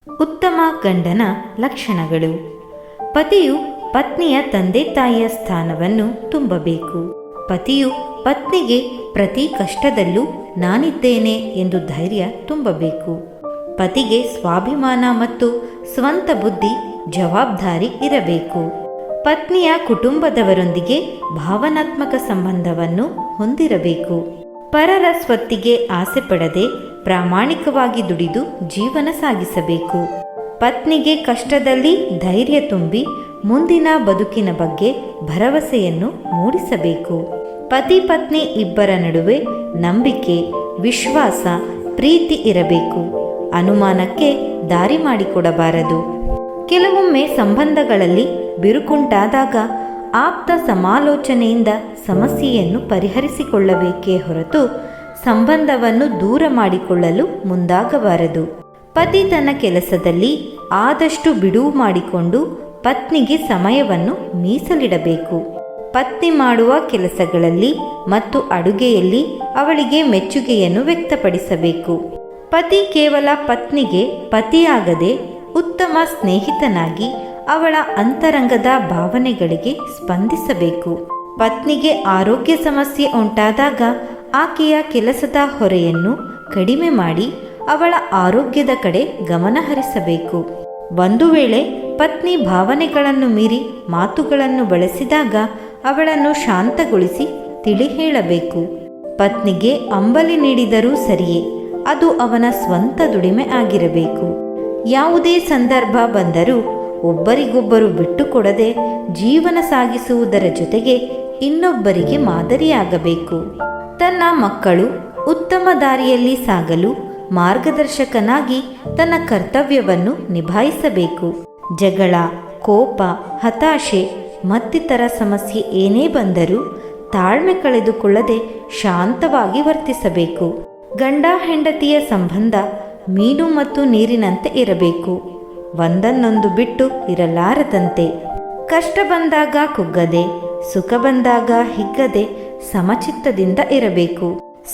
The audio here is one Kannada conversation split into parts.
ಉತ್ತಮ ಗಂಡನ ಲಕ್ಷಣಗಳು. ಪತಿಯು ಪತ್ನಿಯ ತಂದೆ ತಾಯಿಯ ಸ್ಥಾನವನ್ನು ತುಂಬಬೇಕು. ಪತಿಯು ಪತ್ನಿಗೆ ಪ್ರತಿ ಕಷ್ಟದಲ್ಲೂ ನಾನಿದ್ದೇನೆ ಎಂದು ಧೈರ್ಯ ತುಂಬಬೇಕು. ಪತಿಗೆ ಸ್ವಾಭಿಮಾನ ಮತ್ತು ಸ್ವಂತ ಬುದ್ಧಿ, ಜವಾಬ್ದಾರಿ ಇರಬೇಕು. ಪತ್ನಿಯ ಕುಟುಂಬದವರೊಂದಿಗೆ ಭಾವನಾತ್ಮಕ ಸಂಬಂಧವನ್ನು ಹೊಂದಿರಬೇಕು. ಪರರ ಸ್ವತ್ತಿಗೆ ಆಸೆ ಪಡದೆ ಪ್ರಾಮಾಣಿಕವಾಗಿ ದುಡಿದು ಜೀವನ ಸಾಗಿಸಬೇಕು. ಪತ್ನಿಗೆ ಕಷ್ಟದಲ್ಲಿ ಧೈರ್ಯ ತುಂಬಿ ಮುಂದಿನ ಬದುಕಿನ ಬಗ್ಗೆ ಭರವಸೆಯನ್ನು ಮೂಡಿಸಬೇಕು. ಪತಿ ಪತ್ನಿ ಇಬ್ಬರ ನಡುವೆ ನಂಬಿಕೆ, ವಿಶ್ವಾಸ, ಪ್ರೀತಿ ಇರಬೇಕು. ಅನುಮಾನಕ್ಕೆ ದಾರಿ ಮಾಡಿಕೊಡಬಾರದು. ಕೆಲವೊಮ್ಮೆ ಸಂಬಂಧಗಳಲ್ಲಿ ಬಿರುಕುಂಟಾದಾಗ ಆಪ್ತ ಸಮಾಲೋಚನೆಯಿಂದ ಸಮಸ್ಯೆಯನ್ನು ಪರಿಹರಿಸಿಕೊಳ್ಳಬೇಕೇ ಹೊರತು ಸಂಬಂಧವನ್ನು ದೂರ ಮಾಡಿಕೊಳ್ಳಲು ಮುಂದಾಗಬಾರದು. ಪತಿ ತನ್ನ ಕೆಲಸದಲ್ಲಿ ಆದಷ್ಟು ಬಿಡುವು ಮಾಡಿಕೊಂಡು ಪತ್ನಿಗೆ ಸಮಯವನ್ನು ಮೀಸಲಿಡಬೇಕು. ಪತ್ನಿ ಮಾಡುವ ಕೆಲಸಗಳಲ್ಲಿ ಮತ್ತು ಅಡುಗೆಯಲ್ಲಿ ಅವಳಿಗೆ ಮೆಚ್ಚುಗೆಯನ್ನು ವ್ಯಕ್ತಪಡಿಸಬೇಕು. ಪತಿ ಕೇವಲ ಪತ್ನಿಗೆ ಪತಿಯಾಗದೆ ಉತ್ತಮ ಸ್ನೇಹಿತನಾಗಿ ಅವಳ ಅಂತರಂಗದ ಭಾವನೆಗಳಿಗೆ ಸ್ಪಂದಿಸಬೇಕು. ಪತ್ನಿಗೆ ಆರೋಗ್ಯ ಸಮಸ್ಯೆ ಉಂಟಾದಾಗ ಆಕೆಯ ಕೆಲಸದ ಹೊರೆಯನ್ನು ಕಡಿಮೆ ಮಾಡಿ ಅವಳ ಆರೋಗ್ಯದ ಕಡೆ ಗಮನ ಹರಿಸಬೇಕು. ಒಂದು ವೇಳೆ ಪತ್ನಿ ಭಾವನೆಗಳನ್ನು ಮೀರಿ ಮಾತುಗಳನ್ನು ಬಳಸಿದಾಗ ಅವಳನ್ನು ಶಾಂತಗೊಳಿಸಿ ತಿಳಿ ಹೇಳಬೇಕು. ಪತ್ನಿಗೆ ಅಂಬಲಿ ನೀಡಿದರೂ ಸರಿಯೇ, ಅದು ಅವನ ಸ್ವಂತ ದುಡಿಮೆ ಆಗಿರಬೇಕು. ಯಾವುದೇ ಸಂದರ್ಭ ಬಂದರೂ ಒಬ್ಬರಿಗೊಬ್ಬರು ಬಿಟ್ಟುಕೊಡದೆ ಜೀವನ ಸಾಗಿಸುವುದರ ಜೊತೆಗೆ ಇನ್ನೊಬ್ಬರಿಗೆ ಮಾದರಿಯಾಗಬೇಕು. ತನ್ನ ಮಕ್ಕಳು ಉತ್ತಮ ದಾರಿಯಲ್ಲಿ ಸಾಗಲು ಮಾರ್ಗದರ್ಶಕನಾಗಿ ತನ್ನ ಕರ್ತವ್ಯವನ್ನು ನಿಭಾಯಿಸಬೇಕು. ಜಗಳ, ಕೋಪ, ಹತಾಶೆ ಮತ್ತಿತರ ಸಮಸ್ಯೆ ಏನೇ ಬಂದರೂ ತಾಳ್ಮೆ ಕಳೆದುಕೊಳ್ಳದೆ ಶಾಂತವಾಗಿ ವರ್ತಿಸಬೇಕು. ಗಂಡ ಹೆಂಡತಿಯ ಸಂಬಂಧ ಮೀನು ಮತ್ತು ನೀರಿನಂತೆ ಇರಬೇಕು, ಒಂದನ್ನೊಂದು ಬಿಟ್ಟು ಇರಲಾರದಂತೆ. ಕಷ್ಟ ಬಂದಾಗ ಕುಗ್ಗದೆ, ಸುಖ ಬಂದಾಗ ಹಿಗ್ಗದೆ ಸಮಚಿತ್ತದಿಂದ ಇರಬೇಕು.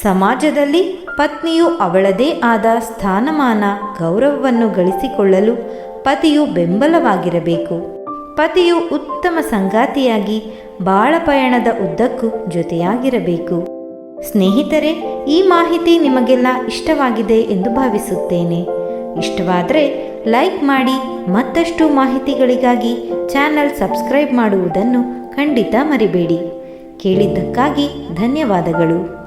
ಸಮಾಜದಲ್ಲಿ ಪತ್ನಿಯು ಅವಳದೇ ಆದ ಸ್ಥಾನಮಾನ, ಗೌರವವನ್ನು ಗಳಿಸಿಕೊಳ್ಳಲು ಪತಿಯು ಬೆಂಬಲವಾಗಿರಬೇಕು. ಪತಿಯು ಉತ್ತಮ ಸಂಗಾತಿಯಾಗಿ ಬಾಳ ಪಯಣದ ಉದ್ದಕ್ಕೂ ಜೊತೆಯಾಗಿರಬೇಕು. ಸ್ನೇಹಿತರೆ, ಈ ಮಾಹಿತಿ ನಿಮಗೆಲ್ಲ ಇಷ್ಟವಾಗಿದೆ ಎಂದು ಭಾವಿಸುತ್ತೇನೆ. ಇಷ್ಟವಾದರೆ ಲೈಕ್ ಮಾಡಿ. ಮತ್ತಷ್ಟು ಮಾಹಿತಿಗಳಿಗಾಗಿ ಚಾನಲ್ ಸಬ್ಸ್ಕ್ರೈಬ್ ಮಾಡುವುದನ್ನು ಖಂಡಿತ ಮರಿಬೇಡಿ. ಕೇಳಿದ್ದಕ್ಕಾಗಿ ಧನ್ಯವಾದಗಳು.